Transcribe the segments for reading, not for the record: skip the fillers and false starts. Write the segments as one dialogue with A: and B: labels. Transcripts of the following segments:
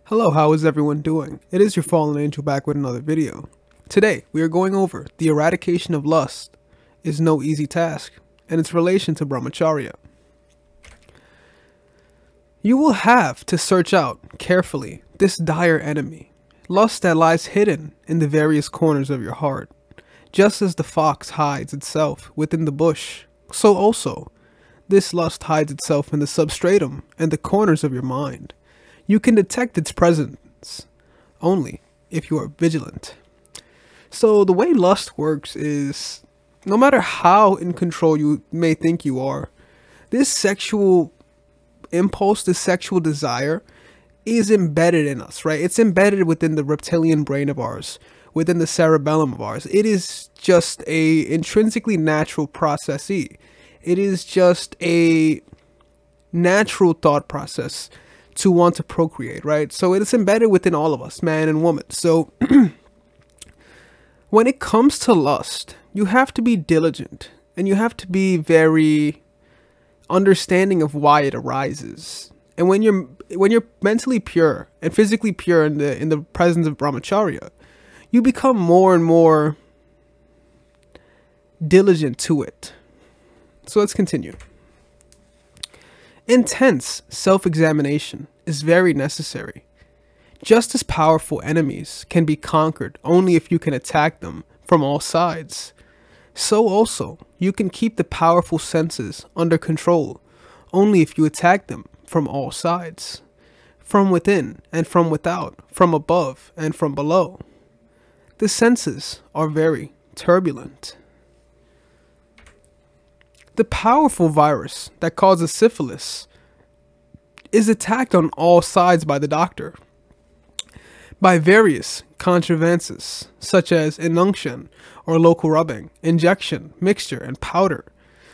A: Hello, how is everyone doing? It is your fallen angel back with another video. Today, we are going over the eradication of lust is no easy task and its relation to Brahmacharya. You will have to search out carefully this dire enemy, lust that lies hidden in the various corners of your heart. Just as the fox hides itself within the bush, so also this lust hides itself in the substratum and the corners of your mind. You can detect its presence only if you are vigilant. So the way lust works is, no matter how in control you may think you are, this sexual impulse, this sexual desire is embedded in us, right? It's embedded within the reptilian brain of ours, within the cerebellum of ours. It is just a intrinsically natural process. It is just a natural thought process to want to procreate, right? So it is embedded within all of us, man and woman. So when it comes to lust, you have to be diligent and you have to be very understanding of why it arises. And when you're mentally pure and physically pure in the presence of Brahmacharya, you become more and more diligent to it. So let's continue. Intense self-examination is very necessary. Just as powerful enemies can be conquered only if you can attack them from all sides, so also you can keep the powerful senses under control only if you attack them from all sides, from within and from without, from above and from below. The senses are very turbulent. The powerful virus that causes syphilis is attacked on all sides by the doctor, by various contrivances such as inunction or local rubbing, injection, mixture, and powder.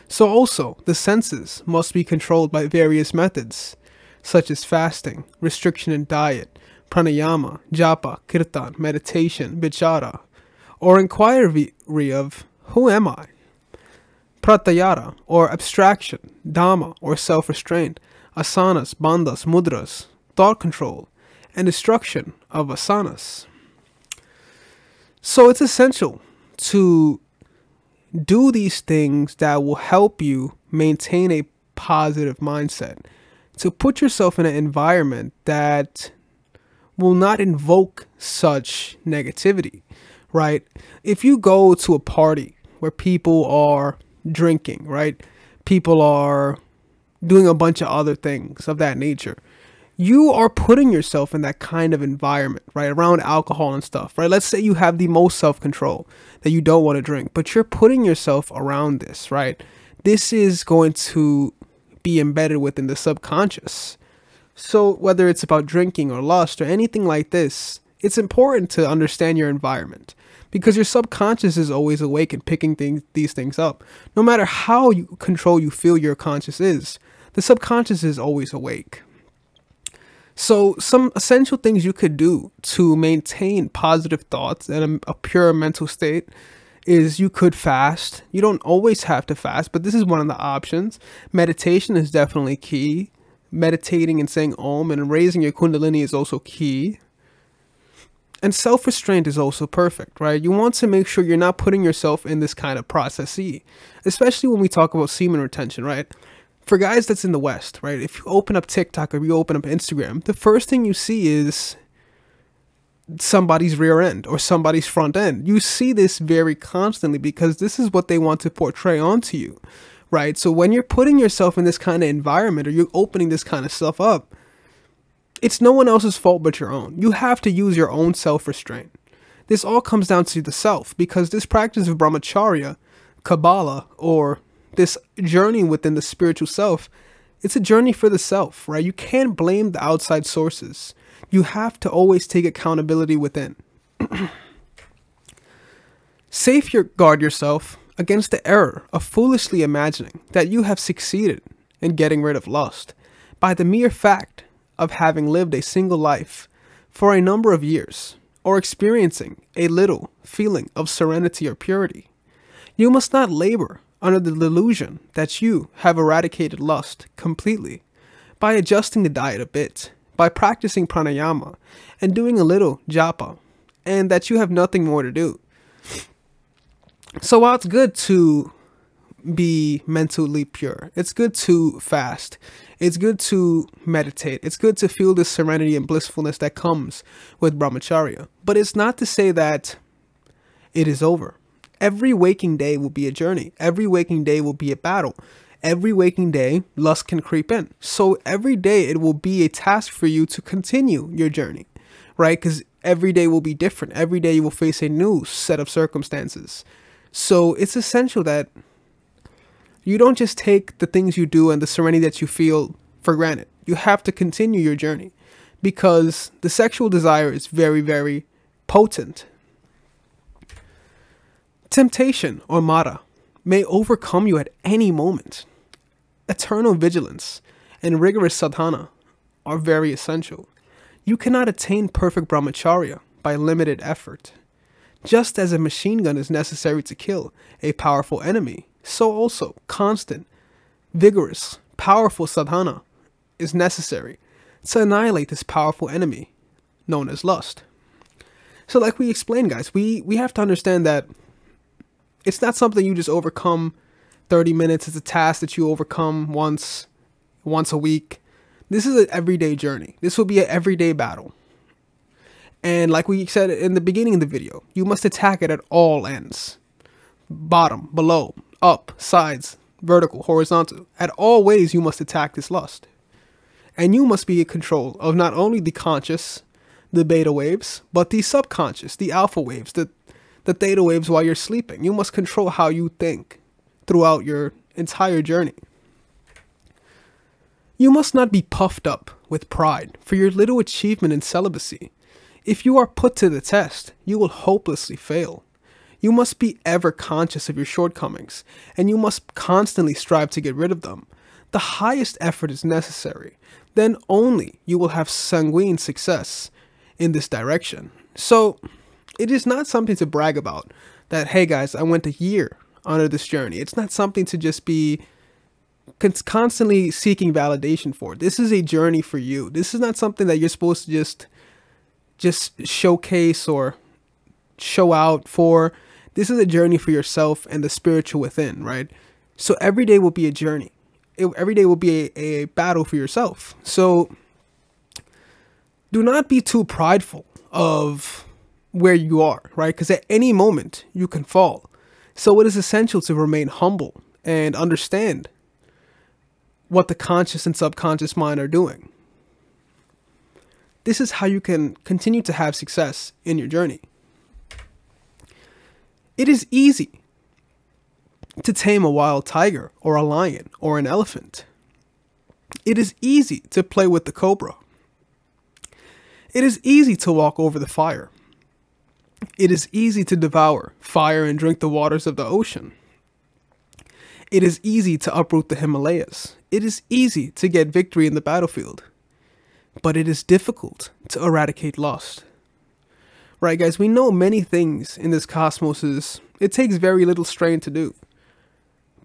A: So also the senses must be controlled by various methods such as fasting, restriction in diet, pranayama, japa, kirtan, meditation, vichara, or inquiry of who am I? Pratyahara, or abstraction, dhamma, or self-restraint, asanas, bandhas, mudras, thought control, and destruction of asanas. So it's essential to do these things that will help you maintain a positive mindset, to put yourself in an environment that will not invoke such negativity, right? If you go to a party where people are drinking, right? People are doing a bunch of other things of that nature. You are putting yourself in that kind of environment, right? Around alcohol and stuff, right? Let's say you have the most self-control that you don't want to drink, but you're putting yourself around this, right? This is going to be embedded within the subconscious. So whether it's about drinking or lust or anything like this, it's important to understand your environment, because your subconscious is always awake and picking these things up. No matter how control you feel your conscious is, the subconscious is always awake. So some essential things you could do to maintain positive thoughts and a pure mental state is you could fast. You don't always have to fast, but this is one of the options. Meditation is definitely key. Meditating and saying Om and raising your kundalini is also key. And self-restraint is also perfect, right? You want to make sure you're not putting yourself in this kind of process, especially when we talk about semen retention, right? For guys that's in the West, right? If you open up TikTok or you open up Instagram, the first thing you see is somebody's rear end or somebody's front end. You see this very constantly because this is what they want to portray onto you, right? So when you're putting yourself in this kind of environment or you're opening this kind of stuff up, it's no one else's fault but your own. You have to use your own self-restraint. This all comes down to the self, because this practice of Brahmacharya, Kabbalah, or this journey within the spiritual self, it's a journey for the self, right? You can't blame the outside sources. You have to always take accountability within. Safeguard yourself against the error of foolishly imagining that you have succeeded in getting rid of lust by the mere fact of having lived a single life for a number of years, or experiencing a little feeling of serenity or purity. You must not labor under the delusion that you have eradicated lust completely by adjusting the diet a bit, by practicing pranayama and doing a little japa, and that you have nothing more to do. So while it's good to be mentally pure, it's good to fast, it's good to meditate, it's good to feel this serenity and blissfulness that comes with Brahmacharya, but it's not to say that it is over. Every waking day will be a journey. Every waking day will be a battle. Every waking day, lust can creep in. So every day it will be a task for you to continue your journey, right? Because every day will be different. Every day you will face a new set of circumstances. So it's essential that you don't just take the things you do and the serenity that you feel for granted. You have to continue your journey, because the sexual desire is very, very potent. Temptation, or mara, may overcome you at any moment. Eternal vigilance and rigorous sadhana are very essential. You cannot attain perfect brahmacharya by limited effort. Just as a machine gun is necessary to kill a powerful enemy, so also constant, vigorous, powerful sadhana is necessary to annihilate this powerful enemy known as lust. So like we explained, guys, we have to understand that it's not something you just overcome 30 minutes. It's a task that you overcome once a week. This is an everyday journey. This will be an everyday battle. And like we said in the beginning of the video, you must attack it at all ends. Bottom, below, up, sides, vertical, horizontal. At all ways you must attack this lust. And you must be in control of not only the conscious, the beta waves, but the subconscious, the alpha waves, the theta waves while you're sleeping. You must control how you think throughout your entire journey. You must not be puffed up with pride for your little achievement in celibacy. If you are put to the test, you will hopelessly fail. You must be ever conscious of your shortcomings, and you must constantly strive to get rid of them. The highest effort is necessary. Then only you will have sanguine success in this direction. So it is not something to brag about that, hey guys, I went a year under this journey. It's not something to just be constantly seeking validation for. This is a journey for you. This is not something that you're supposed to just showcase or show out for. This is a journey for yourself and the spiritual within, right? So every day will be a journey. Every day will be a battle for yourself. So do not be too prideful of where you are, right? Because at any moment you can fall. So it is essential to remain humble and understand what the conscious and subconscious mind are doing. This is how you can continue to have success in your journey. It is easy to tame a wild tiger or a lion or an elephant. It is easy to play with the cobra. It is easy to walk over the fire. It is easy to devour fire and drink the waters of the ocean. It is easy to uproot the Himalayas. It is easy to get victory in the battlefield. But it is difficult to eradicate lust. Right, guys, we know many things in this cosmos it takes very little strain to do.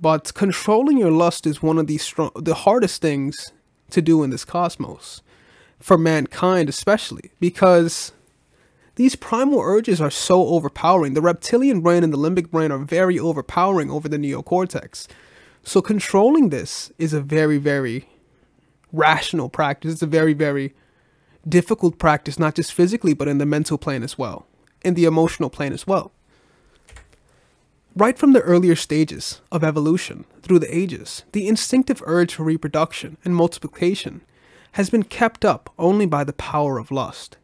A: But controlling your lust is one of the hardest things to do in this cosmos. For mankind especially, because these primal urges are so overpowering. The reptilian brain and the limbic brain are very overpowering over the neocortex. So controlling this is a very, very rational practice. It's a very, very difficult practice, not just physically, but in the mental plane as well, in the emotional plane as well. Right from the earlier stages of evolution through the ages, the instinctive urge for reproduction and multiplication has been kept up only by the power of lust.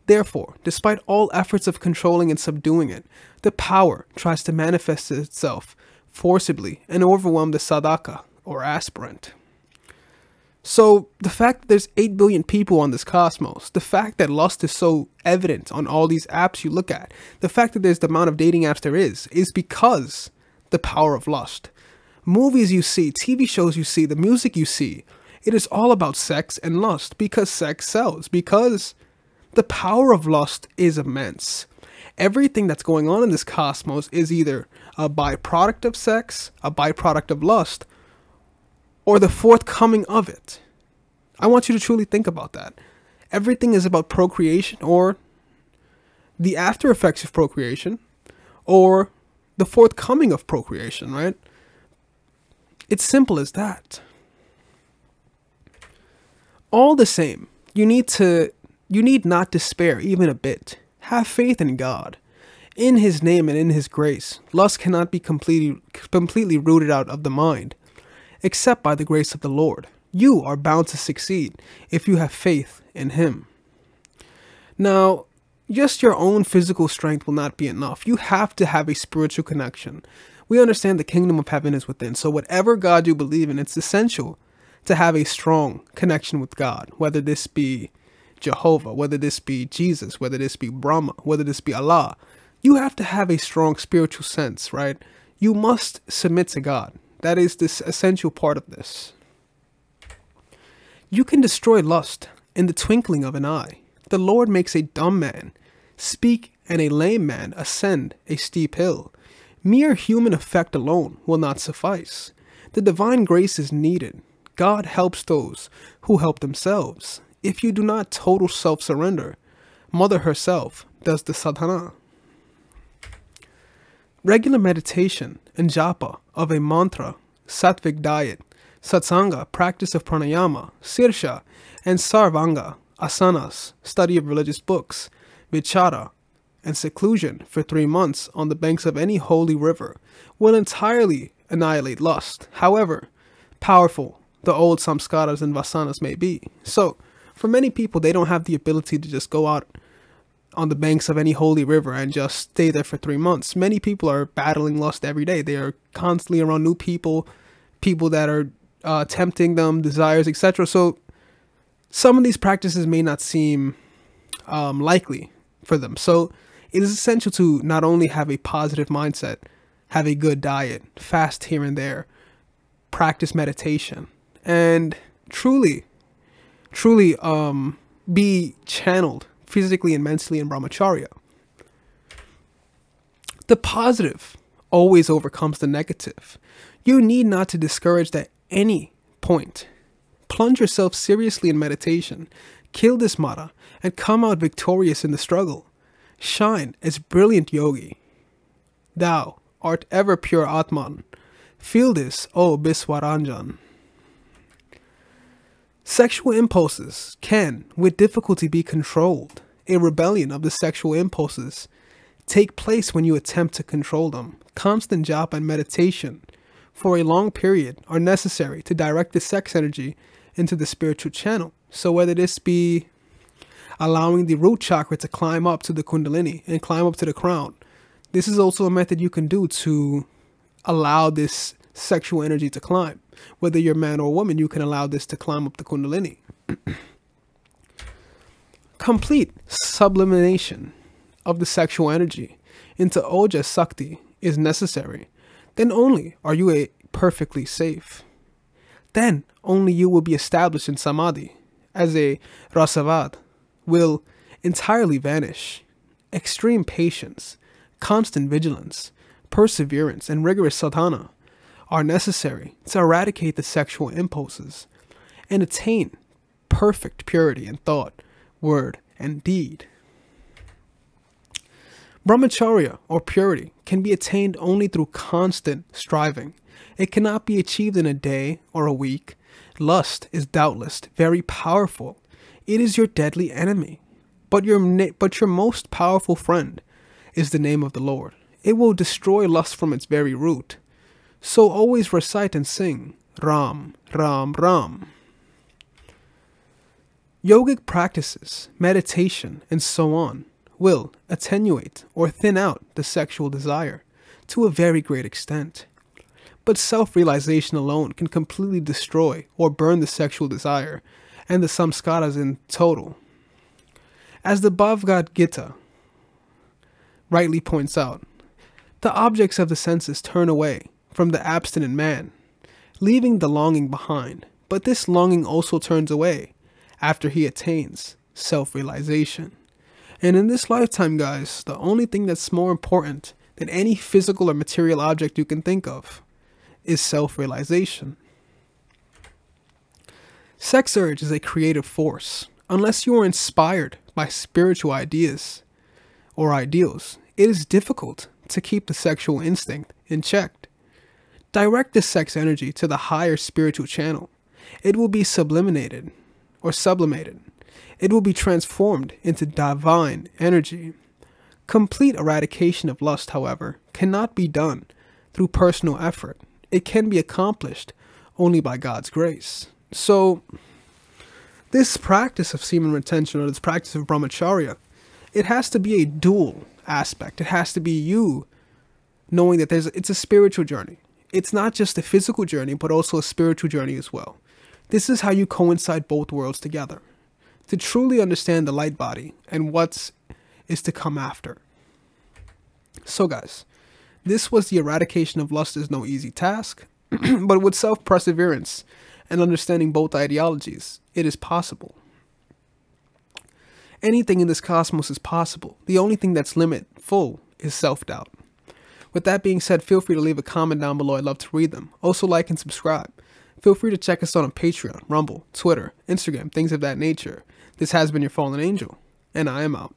A: Therefore, despite all efforts of controlling and subduing it, the power tries to manifest itself forcibly and overwhelm the sadhaka, or aspirant. So, the fact that there's 8 billion people on this cosmos, the fact that lust is so evident on all these apps you look at, the fact that there's the amount of dating apps there is because the power of lust. Movies you see, TV shows you see, the music you see, it is all about sex and lust because sex sells, because the power of lust is immense. Everything that's going on in this cosmos is either a byproduct of sex, a byproduct of lust, or the forthcoming of it. I want you to truly think about that. Everything is about procreation, or the after effects of procreation, or the forthcoming of procreation, right? It's simple as that. All the same, you need not despair even a bit. Have faith in God, in His name and in His grace. Lust cannot be completely rooted out of the mind, except by the grace of the Lord. You are bound to succeed if you have faith in Him. Now, just your own physical strength will not be enough. You have to have a spiritual connection. We understand the kingdom of heaven is within. So whatever God you believe in, it's essential to have a strong connection with God, whether this be Jehovah, whether this be Jesus, whether this be Brahma, whether this be Allah. You have to have a strong spiritual sense, right? You must submit to God. That is this essential part of this. You can destroy lust in the twinkling of an eye. The Lord makes a dumb man speak and a lame man ascend a steep hill. Mere human effect alone will not suffice. The divine grace is needed. God helps those who help themselves. If you do not total self-surrender, Mother herself does the sadhana. Regular meditation and japa of a mantra, sattvic diet, satsanga, practice of pranayama, sirsha, and sarvanga, asanas, study of religious books, vichara, and seclusion for 3 months on the banks of any holy river will entirely annihilate lust, however powerful the old samskaras and vasanas may be. So, for many people, they don't have the ability to just go out on the banks of any holy river and just stay there for 3 months. Many people are battling lust every day. They are constantly around new people, people that are tempting them, desires, etc. So some of these practices may not seem likely for them. So it is essential to not only have a positive mindset, have a good diet, fast here and there, practice meditation, and truly be channeled physically and mentally in Brahmacharya. The positive always overcomes the negative. You need not to discourage at any point. Plunge yourself seriously in meditation, kill this mara, and come out victorious in the struggle. Shine as brilliant yogi. Thou art ever pure Atman. Feel this, O Biswaranjan. Sexual impulses can, with difficulty, be controlled. A rebellion of the sexual impulses take place when you attempt to control them. Constant japa and meditation for a long period are necessary to direct the sex energy into the spiritual channel. So whether this be allowing the root chakra to climb up to the kundalini and climb up to the crown, this is also a method you can do to allow this sexual energy to climb. Whether you're a man or a woman, you can allow this to climb up the kundalini. Complete sublimation of the sexual energy into Oja Sakti is necessary. Then only are you perfectly safe. Then only you will be established in Samadhi, as a Rasavad will entirely vanish. Extreme patience, constant vigilance, perseverance, and rigorous sadhana are necessary to eradicate the sexual impulses and attain perfect purity in thought, word, and deed. Brahmacharya, or purity, can be attained only through constant striving. It cannot be achieved in a day or a week. Lust is doubtless very powerful. It is your deadly enemy. But your most powerful friend is the name of the Lord. It will destroy lust from its very root. So always recite and sing Ram, Ram, Ram. Yogic practices, meditation, and so on will attenuate or thin out the sexual desire to a very great extent. But self-realization alone can completely destroy or burn the sexual desire and the samskaras in total. As the Bhagavad Gita rightly points out, the objects of the senses turn away from the abstinent man, leaving the longing behind. But this longing also turns away after he attains self-realization. And in this lifetime, guys, the only thing that's more important than any physical or material object you can think of is self-realization. Sex urge is a creative force, Unless you are inspired by spiritual ideas or ideals, it is difficult to keep the sexual instinct in check. Direct the sex energy to the higher spiritual channel. It will be sublimated or sublimated. It will be transformed into divine energy. Complete eradication of lust, however, cannot be done through personal effort. It can be accomplished only by God's grace. So, this practice of semen retention, or this practice of Brahmacharya, it has to be a dual aspect. It has to be you knowing that it's a spiritual journey. It's not just a physical journey, but also a spiritual journey as well. This is how you coincide both worlds together, to truly understand the light body and what is to come after. So guys, this was the eradication of lust is no easy task, but with self-perseverance and understanding both ideologies, it is possible. Anything in this cosmos is possible. The only thing that's limitful is self-doubt. With that being said, feel free to leave a comment down below. I'd love to read them. Also, like and subscribe. Feel free to check us out on Patreon, Rumble, Twitter, Instagram, things of that nature. This has been your fallen angel, and I am out.